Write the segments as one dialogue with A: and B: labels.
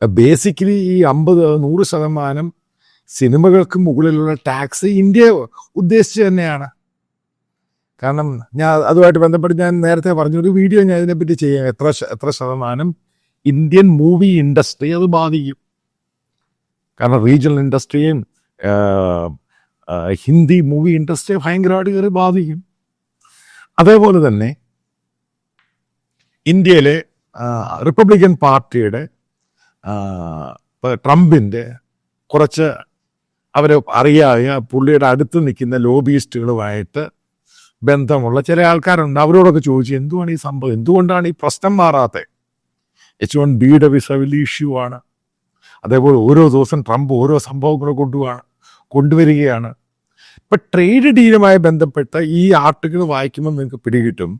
A: Basically ഈ 50-100% സിനിമകൾക്ക് മുകളിലുള്ള ടാക്സ് ഇന്ത്യ ഉദ്ദേശിച്ച് തന്നെയാണ്. കാരണം ഞാൻ അതുമായിട്ട് ബന്ധപ്പെട്ട് ഞാൻ നേരത്തെ പറഞ്ഞൊരു വീഡിയോ ഞാൻ ഇതിനെപ്പറ്റി ചെയ്യാം. എത്ര ശതമാനം ഇന്ത്യൻ മൂവി ഇൻഡസ്ട്രി അത് ബാധിക്കും. കാരണം റീജിയണൽ ഇൻഡസ്ട്രിയും ഹിന്ദി മൂവി ഇൻഡസ്ട്രിയെ ഭയങ്കരമായിട്ട് കയറി ബാധിക്കും. അതേപോലെ തന്നെ ഇന്ത്യയിലെ റിപ്പബ്ലിക്കൻ പാർട്ടിയുടെ ട്രംപിൻ്റെ കുറച്ച് അവരെ അറിയാതെ പുള്ളിയുടെ അടുത്ത് നിൽക്കുന്ന ലോബിയിസ്റ്റുകളുമായിട്ട് ബന്ധമുള്ള ചില ആൾക്കാരുണ്ട്. അവരോടൊക്കെ ചോദിച്ചു എന്തുവാണ് ഈ സംഭവം, എന്തുകൊണ്ടാണ് ഈ പ്രശ്നം മാറാത്തത്? H1Bയുടെ വിസ വലിയ ഇഷ്യൂ ആണ്. അതേപോലെ ഓരോ ദിവസം ട്രംപ് ഓരോ സംഭവങ്ങൾ കൊണ്ടുവരികയാണ്. ഇപ്പം ട്രേഡ് ഡീലുമായി ബന്ധപ്പെട്ട ഈ ആർട്ടിക്കിൾ വായിക്കുമ്പോൾ നിങ്ങൾക്ക് പിടികിട്ടും.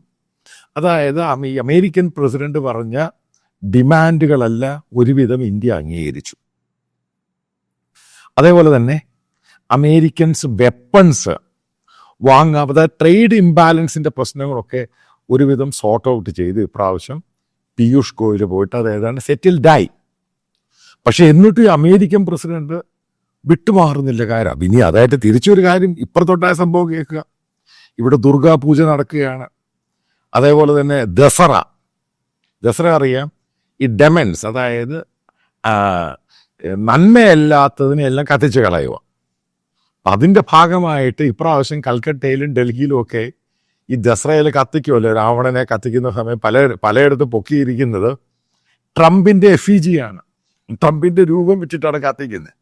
A: അതായത് ഈ അമേരിക്കൻ പ്രസിഡന്റ് പറഞ്ഞ ഡിമാൻഡുകളല്ല ഒരുവിധം ഇന്ത്യ അംഗീകരിച്ചു. അതേപോലെ തന്നെ അമേരിക്കൻസ് വെപ്പൺസ് വാങ്ങാം. അതായത് ട്രേഡ് ഇംബാലൻസിൻ്റെ പ്രശ്നങ്ങളൊക്കെ ഒരുവിധം സോർട്ട് ഔട്ട് ചെയ്ത് ഇപ്രാവശ്യം പീയൂഷ് ഗോയൽ പോയിട്ട് അത് ഏതാണ്ട് സെറ്റിൽഡായി. പക്ഷെ എന്നിട്ട് ഈ അമേരിക്കൻ പ്രസിഡന്റ് വിട്ടുമാറുന്നില്ല കാര്യം. ഇനി അതായിട്ട് തിരിച്ചൊരു കാര്യം ഇപ്പുറത്തോട്ടായ സംഭവം കേൾക്കുക. ഇവിടെ ദുർഗാ പൂജ നടക്കുകയാണ്. അതേപോലെ തന്നെ ദസറ അറിയാം. ഈ ഡെമൻസ്, അതായത് നന്മയല്ലാത്തതിനെല്ലാം കത്തിച്ച് കളയുക. അതിൻ്റെ ഭാഗമായിട്ട് ഇപ്രാവശ്യം കൽക്കട്ടയിലും ഡൽഹിയിലും ഒക്കെ ഈ ദസറയിൽ കത്തിക്കുമല്ലോ, രാവണനെ കത്തിക്കുന്ന സമയം പലയിടത്തും പൊക്കിയിരിക്കുന്നത് ട്രംപിൻ്റെ എഫിജിയാണ്. ട്രംപിൻ്റെ രൂപം വെച്ചിട്ടാണ് കത്തിക്കുന്നത്.